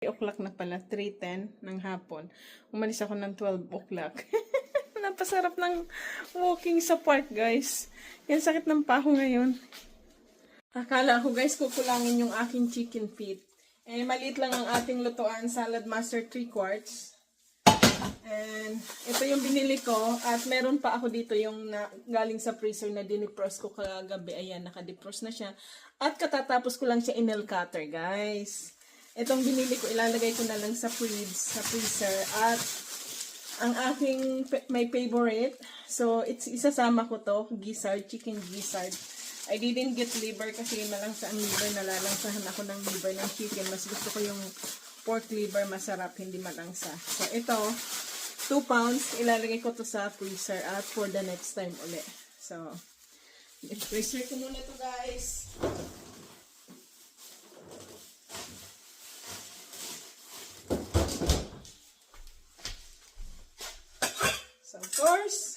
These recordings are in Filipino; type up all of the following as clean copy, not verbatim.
o'clock na pala, 3:10 ng hapon. Umalis ako ng 12 o'clock. Napasarap ng walking sa park, guys. Yan, sakit ng paho ngayon. Akala ko, guys, kukulangin yung aking chicken feet. Eh, maliit lang ang ating lutuan, Salad Master 3/4. And ito yung binili ko. At meron pa ako dito yung galing sa freezer na dinipros ko kagabi. Ayan, nakadipros na siya. At katatapos ko lang siya in-nail cutter, guys. Itong binili ko, ilalagay ko na lang sa fridge, sa freezer. At ang aking my favorite, so isasama ko to, gizzard, chicken gizzard. I didn't get liver kasi malangsa ang liver, nalalangsahan ako ng liver ng chicken. Mas gusto ko yung pork liver, masarap, hindi malangsa. So ito, 2 pounds, ilalagay ko to sa freezer at for the next time ulit. So, freezer ko muna to, guys. So, of course,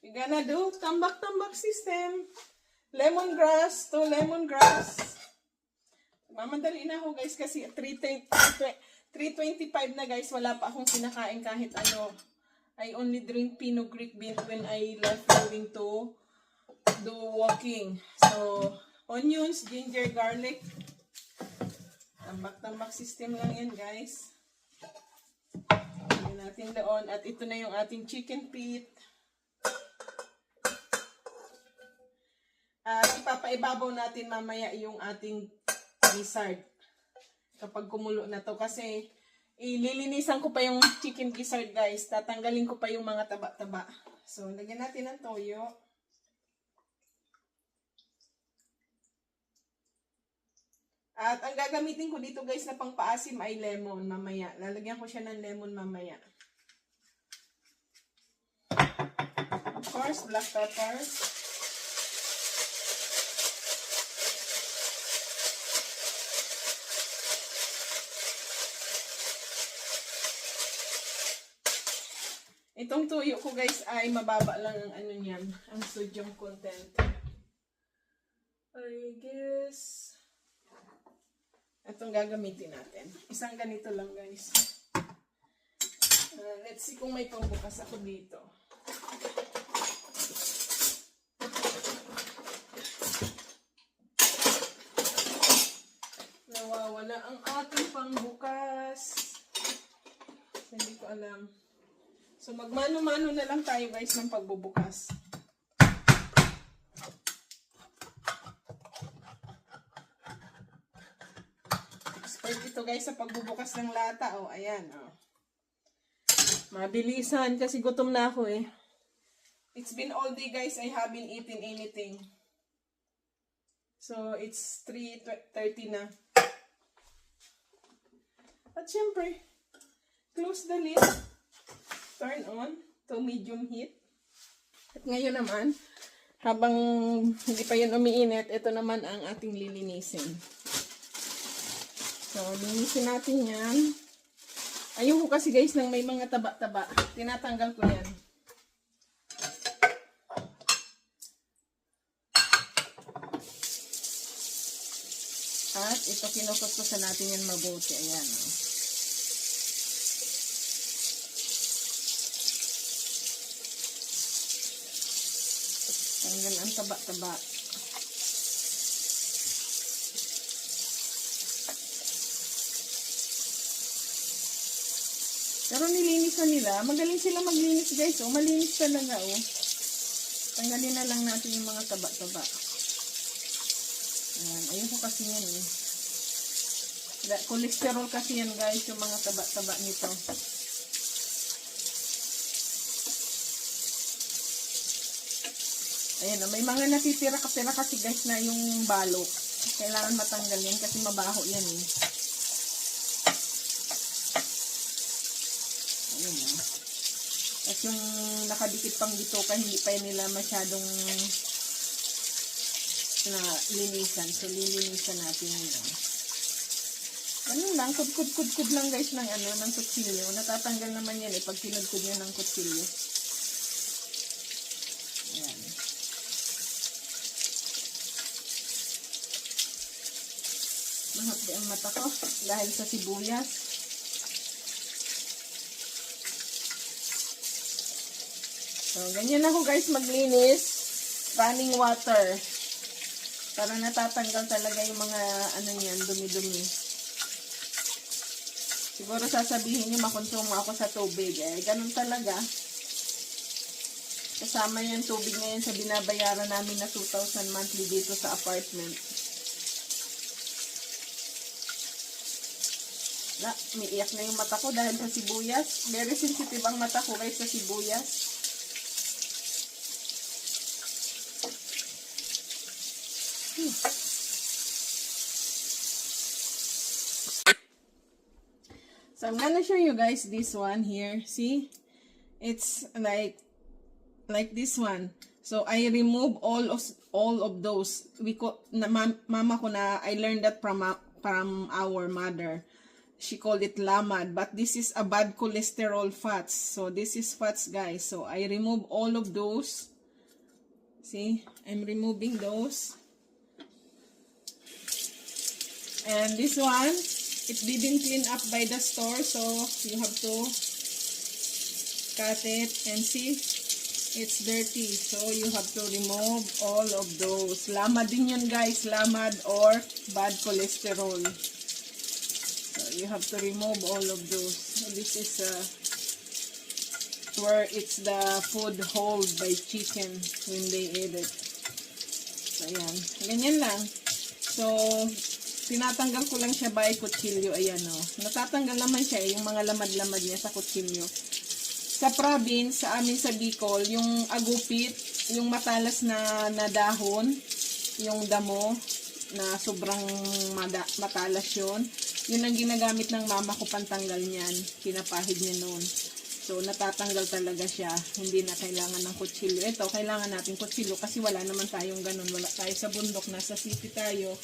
we're gonna do tambak-tambak system. Lemongrass to lemongrass. Mamadali na ako, guys, kasi 3:25 na, guys. Wala pa akong kinakain kahit ano. I only drink Pinot Greek bean when I left going to do walking. So, onions, ginger, garlic. Tambak-tambak system lang yan, guys. Lagyan natin doon. At ito na yung ating chicken feet. At ipapaibabaw natin mamaya yung ating gizzard. Kapag kumulo na to. Kasi ililinisan ko pa yung chicken gizzard, guys. Tatanggalin ko pa yung mga taba-taba. So, lagyan natin ng toyo. At ang gagamitin ko dito, guys, na pangpaasim ay lemon mamaya. Lalagyan ko siya ng lemon mamaya. Of course, black pepper. Itong tuyo ko, guys, ay mababa lang ang ano niyan, ang sodium content. I guess itong gagamitin natin. Isang ganito lang, guys. Let's see kung may pangbukas ako dito. Nawawala ang ating pangbukas. Hindi ko alam. So, magmano-mano na lang tayo, guys, ng pagbubukas. Expert ito, guys, sa pagbubukas ng lata. Oh, ayan, oh. Mabilisan kasi gutom na ako, eh. It's been all day, guys. I haven't eaten anything. So, it's 3:30 na. At syempre, close the lid. Turn on to medium heat. At ngayon naman, habang hindi pa yun umiinit, ito naman ang ating lilinisin. So, linisin natin yan. Ayoko kasi, guys, nang may mga taba-taba. Tinatanggal ko yan. At ito, kinukustusan natin yan mabuti. Ayan, oh. Tanggal ang taba-taba. Pero nilinisan nila. Magaling sila maglinis, guys. Oh, malinis talaga, oh. Tanggalin na lang natin yung mga taba-taba. Ayan. Ayun ko kasi yan, eh. Cholesterol kasi yan, guys, yung mga taba-taba nito. Ayan, may mga natitira kasi, guys, na yung balok. Kailangan matanggal yan kasi mabaho yan, eh. Ayan, eh. At yung nakadikit pang dito hindi pa nila masyadong na linisan. So, lilinisan natin yun. Ganun lang, kudkud lang, guys, ng kutsilyo. Natatanggal naman yan, eh, pag kinudkud nyo ng kutsilyo. Ayan. Mahapdi ang mata ko dahil sa sibuyas. So, ganyan ako guys maglinis. Running water. Para natatanggal talaga yung mga ano niyan, dumi-dumi. Siguro sasabihin niyo makonsumo ako sa tubig. Ganun talaga. Kasama yung tubig na yun sa binabayaran namin na 2,000 monthly dito sa apartment. Umiiyak na yung mata ko dahil sa sibuyas. Very sensitive ang mata ko guys sa sibuyas. So I'm gonna show you guys this one here. See? It's like this one. So I remove all of those. Mama ko na, I learned that from our mother. She called it lamad, but this is a bad cholesterol fats. So this is fats guys. So I remove all of those. See? I'm removing those. And this one, it didn't clean up by the store, so you have to cut it and see, it's dirty. So you have to remove all of those. Lamad din yun guys, lamad or bad cholesterol. So you have to remove all of those. So this is where it's the food hold by chicken when they eat it. So ayan, ganyan lang. So tinatanggal ko lang siya by kutsilyo. Ayan o. Natatanggal naman siya yung mga lamad-lamad niya sa kutsilyo. Sa province, sa amin sa Bicol, yung agupit, yung matalas na dahon, yung damo, na sobrang matalas yun. Yun ang ginagamit ng mama ko pantanggal niyan. Pinapahid niya noon. So, natatanggal talaga siya. Hindi na kailangan ng kutsilyo. Ito, kailangan natin kutsilyo kasi wala naman tayong ganun. Wala tayo sa bundok, nasa city tayo.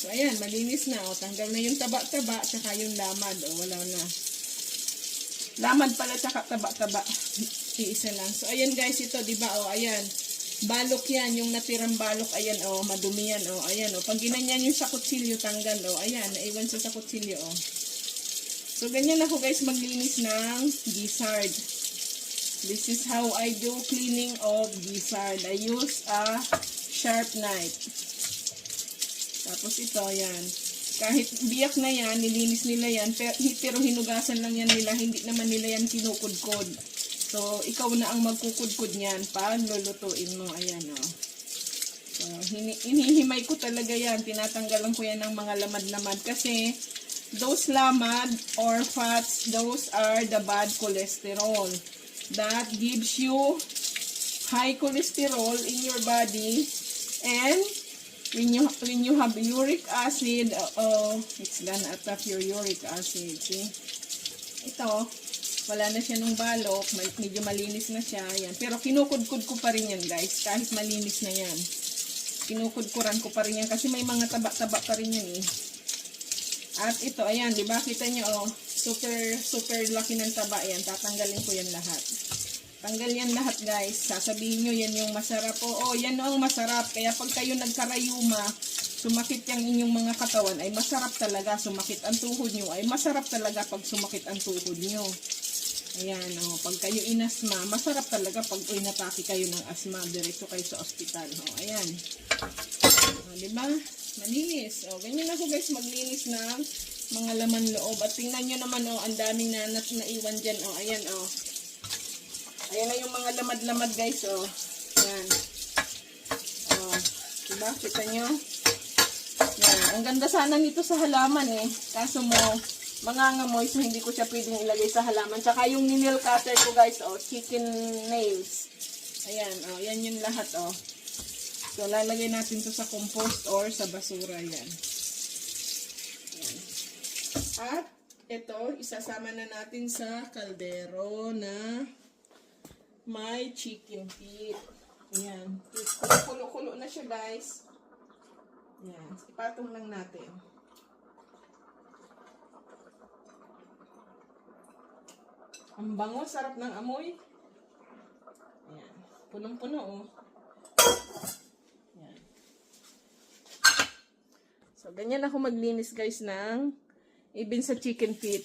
So, ayan, malinis na. O, tanggal na yung taba-taba, tsaka yung lamad. O, wala na. Lamad pala, tsaka taba-taba. Iisa lang. So, ayan guys, ito, diba? O, ayan. Balok yan, yung natirang balok. Ayan, o, madumi yan. O, ayan, o. Pag ginanyan yung sa kutsilyo, tanggal. O, ayan, naiwan siya sa kutsilyo. O. So, ganyan ako guys, maglinis ng gizzard. This is how I do cleaning of gizzard. I use a sharp knife. Tapos ito, ayan. Kahit biyak na yan, nilinis nila yan, pero hinugasan lang yan nila, hindi naman nila yan kinukudkod. So, ikaw na ang magkukudkod niyan pa, lulutuin mo. Ayan, o. So, hinihimay ko talaga yan. Tinatanggalan ko yan ng mga lamad-lamad. Kasi, those lamad or fats, those are the bad cholesterol. That gives you high cholesterol in your body. And, when you have uric acid, it's gonna attack your uric acid. See? Ito, wala na siya nung balok, medyo malinis na siya. Yan. Pero kinukudkud ko pa rin yan guys, kahit malinis na yan. Kinukudkuran ko pa rin yan kasi may mga taba-taba pa rin yan eh. At ito, ayan, di ba? Kita nyo, super laki ng taba. Ayan, tatanggalin ko yan lahat. Tanggal yan lahat guys. Sasabihin nyo yan yung masarap. Oo, yan ang masarap. Kaya pag kayo nagkarayuma, sumakit yung inyong mga katawan, ay masarap talaga. Sumakit ang tuhod nyo, ay masarap talaga pag sumakit ang tuhod nyo. Ayan, o. Pag kayo inasma, masarap talaga pag inatake kayo ng asma. Diretso kayo sa ospital. O, ayan. O, diba? Malinis. O, ganyan ako guys maglinis ng mga laman loob. At tingnan nyo naman, o, ang daming naiwan dyan. O, ayan, o. Ayan na yung mga lamad-lamad guys, oh. Ayan. Oh, diba? Kita nyo? Ayan. Ang ganda sana nito sa halaman eh. Kaso mo, mangangamoy, so hindi ko siya pwedeng ilagay sa halaman. Tsaka yung nail cutter ko guys, oh, chicken nails. Ayan, oh, yan yung lahat, oh. So, lalagay natin to sa compost or sa basura, yan. Ayan. At, ito, isasama na natin sa kaldero na may chicken feet. Ayan. Kulo-kulo na siya, guys. Ayan. Ipatong lang natin. Ang bango, sarap ng amoy. Ayan. Punong-puno, oh. Ayan. So, So, ganyan ako maglinis guys ng even sa chicken feet.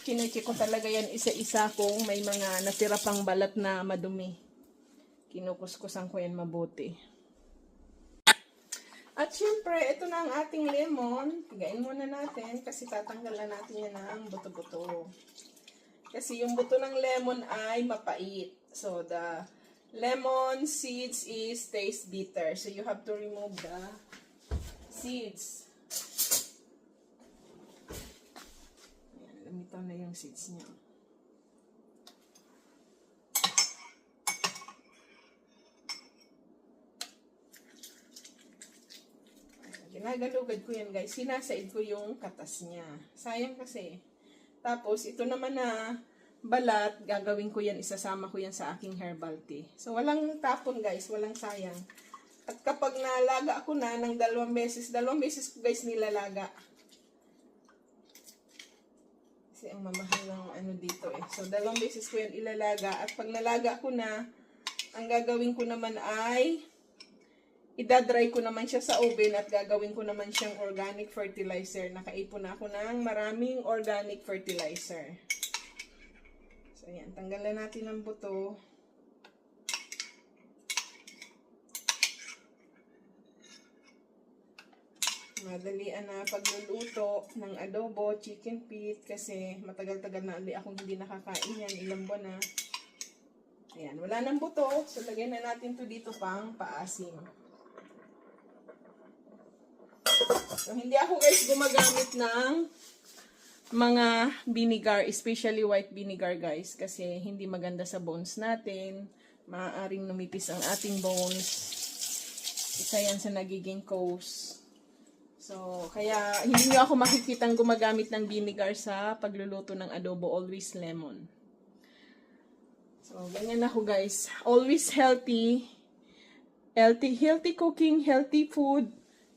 Kinecheck ko talaga yan isa-isa kung may mga natira pang balat na madumi. Kinukuskusan ko yan mabuti. At syempre, ito na ang ating lemon. Pigain muna natin kasi tatanggalan natin yan ng buto-buto. Kasi yung buto ng lemon ay mapait. So, the lemon seeds is taste bitter. So, you have to remove the seeds. Ayan, lumitaw na yung seeds niya. Ginagalugad ko yan guys. Sinasaid ko yung katas niya. Sayang kasi. Tapos, ito naman na balat, gagawin ko yan, isasama ko yan sa aking herbal tea. So, walang tapon guys, walang sayang. At kapag nalaga ako na ng dalawang beses ko guys nilalaga. Kasi ang mamahal ng ano dito eh. So, 2 beses ko yan ilalaga. At pag nalaga ko na, ang gagawin ko naman ay idadry ko naman siya sa oven at gagawin ko naman siyang organic fertilizer. Nakaipon ako ng maraming organic fertilizer. So, ayan. Tanggalan natin ang buto. Madalian na pagluluto ng adobo, chicken feet, kasi matagal-tagal na akong hindi nakakain yan. Ilang buwan na. Ayan. Wala nang buto. So, lagyan na natin to dito pang paasim. So, hindi ako guys gumagamit ng mga vinegar, especially white vinegar guys, kasi hindi maganda sa bones natin. Maaaring numipis ang ating bones. Isa yan sa nagiging cause. So, kaya hindi nyo ako makikitang gumagamit ng vinegar sa pagluluto ng adobo, always lemon. So, ganyan ako guys. Always healthy. Healthy cooking, healthy food,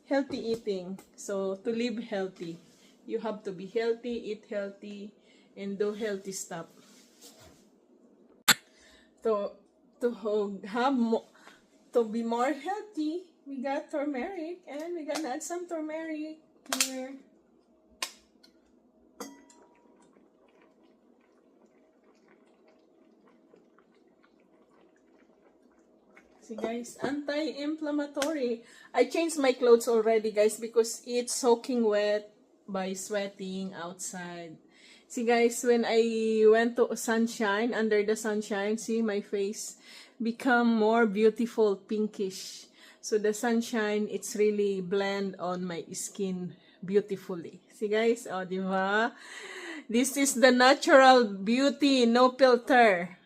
healthy eating. So, to live healthy, you have to be healthy, eat healthy, and do healthy stuff. To be more healthy, we got turmeric, and we're gonna add some turmeric here. See guys, anti-inflammatory. I changed my clothes already guys because it's soaking wet by sweating outside. See guys, when I went to sunshine, under the sunshine, see my face become more beautiful, pinkish. So the sunshine, it's really blend on my skin beautifully. See guys, oh diba? This is the natural beauty, no filter.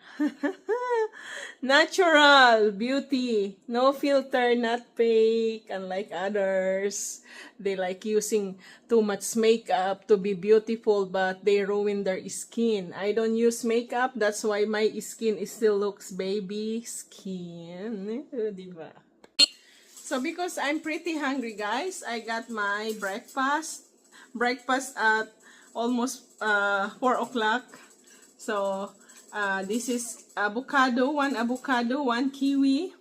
Natural beauty, no filter, not fake, unlike others. They like using too much makeup to be beautiful, but they ruin their skin. I don't use makeup, that's why my skin still looks baby skin. Diba? So because I'm pretty hungry guys, I got my breakfast at almost 4 o'clock. So this is avocado, 1 avocado, 1 kiwi,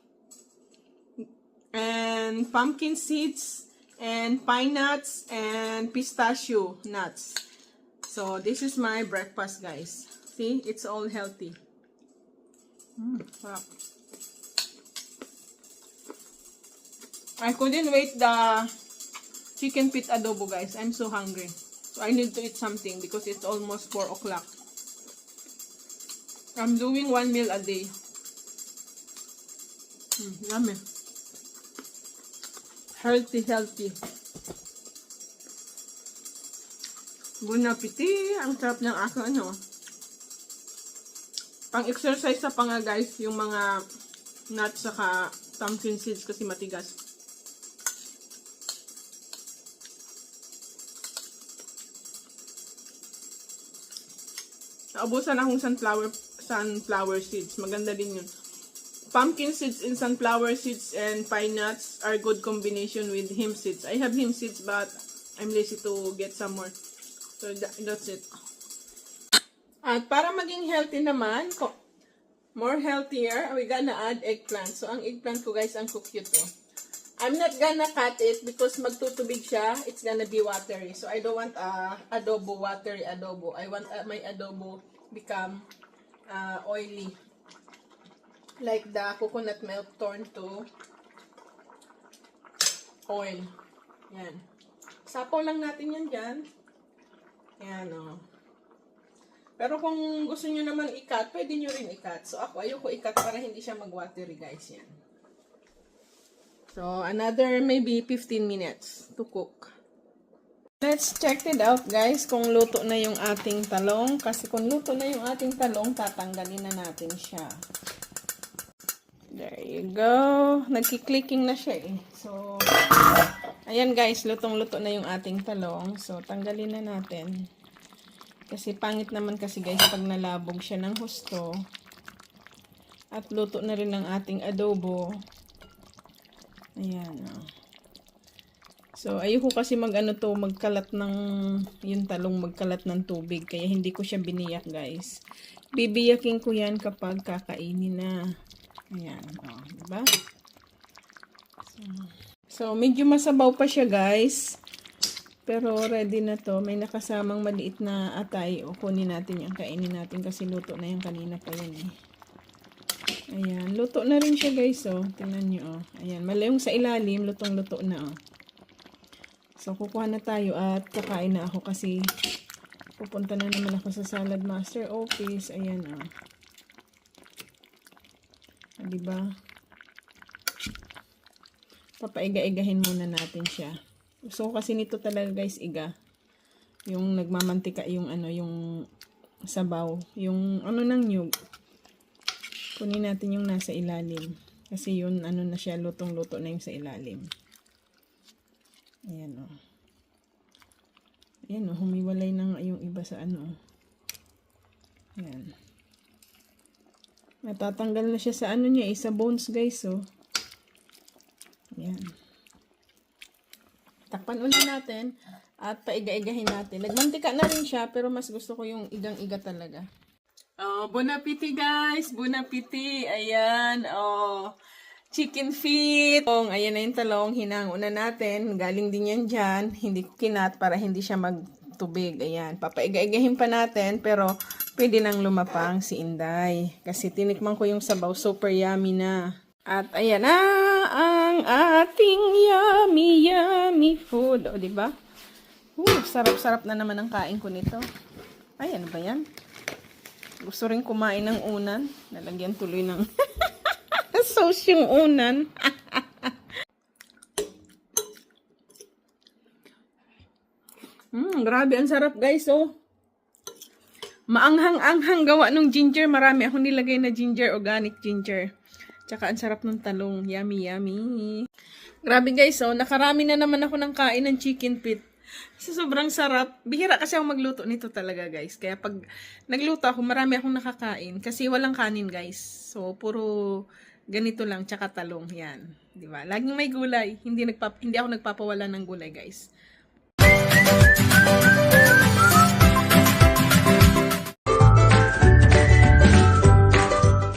and pumpkin seeds, and pine nuts, and pistachio nuts. So this is my breakfast guys. See, it's all healthy. Wow. I couldn't wait the chicken feet adobo guys. I'm so hungry. So I need to eat something because it's almost 4 o'clock. I'm doing 1 meal a day. Yummy. Healthy. Bon appetit. Ang sarap ng aking pang-exercise sa panga guys, yung mga nuts saka pumpkin seeds kasi matigas. Naubusan akong sunflower seeds. Maganda din yun. Pumpkin seeds and sunflower seeds and pine nuts are good combination with hemp seeds. I have hemp seeds but I'm lazy to get some more. So that's it. At para maging healthy naman, more healthier, we gonna add eggplant. So ang eggplant ko guys, ang cute to. I'm not gonna cut it because magtutubig siya. It's gonna be watery. So I don't want adobo, watery adobo. I want my adobo become oily. Like the coconut milk turned to oil. Yan. Sapaw lang natin yan dyan. Yan, o. Pero kung gusto nyo naman i-cut, pwede nyo rin i-cut. So ako, ayoko i-cut para hindi siya mag-watery, guys. Yan. So, another maybe 15 minutes to cook. Let's check it out, guys, kung luto na yung ating talong. Kasi kung luto na yung ating talong, tatanggalin na natin siya. There you go. Nagki-clicking na siya eh. So, ayan guys, lutong-luto na yung ating talong. So, tanggalin na natin. Kasi pangit naman kasi guys pag nalabog siya ng husto. At luto na rin ang ating adobo. Ayan. Oh. So, ayoko kasi magkalat ng, yung talong magkalat ng tubig. Kaya hindi ko siya biniyak guys. Bibiyakin ko yan kapag kakainin na. Ayan, oh, diba? So, medyo masabaw pa siya, guys. Pero, ready na to. May nakasamang maliit na atay. O, kunin natin yung kainin natin kasi luto na yung kanina pa yan, eh. Ayan, luto na rin siya, guys, oh. Tingnan nyo, oh. Ayan, malayong sa ilalim, lutong-luto na, oh. So, kukuha na tayo at kakain na ako kasi pupunta na naman ako sa Salad Master Office. Ayan, oh. Diba? Papaiga-igahin muna natin siya. So kasi nito talaga guys, iga. Yung nagmamantika, yung ano, yung sabaw. Yung ano ng nyug. Kunin natin yung nasa ilalim. Kasi yun, ano na siya, lutong-luto na yung sa ilalim. Ayan o. Ayan o, humiwalay na nga yung iba sa ano. Ayan. Natatanggal na siya sa ano niya, sa bones guys, oh. Ayan. Takpan ulit natin at paiga-igahin natin. Nagmantika na rin siya, pero mas gusto ko yung igang-iga talaga. Oh, bon appetit guys! Bon appetit! Ayan, oh. Chicken feet. Oh, ayan na yung talong, hinango na natin. Galing din yan dyan. Hindi ko kinat para hindi siya magtubig. Ayan, papaiga-igahin pa natin, pero pwede nang lumapang si Inday. Kasi tinikman ko yung sabaw. Super yummy na. At ayan na ang ating yummy food. O, diba? Sarap-sarap na naman ang kain ko nito. Ay, ano ba yan? Gusto rin kumain ng unan. Nalagyan tuloy ng sauce yung unan. Grabe, ang sarap guys, oh. Maanghang-anghang gawa ng ginger. Marami akong nilagay na ginger, organic ginger. Tsaka ang sarap ng talong. Yummy, yummy. Grabe guys, oh. Nakarami na naman ako ng kain ng chicken feet. So, sobrang sarap. Bihira kasi ako magluto nito talaga guys. Kaya pag nagluto ako, marami akong nakakain. Kasi walang kanin guys. So, puro ganito lang. Tsaka talong. Yan. Diba? Laging may gulay. Hindi ako nagpapawala ng gulay guys.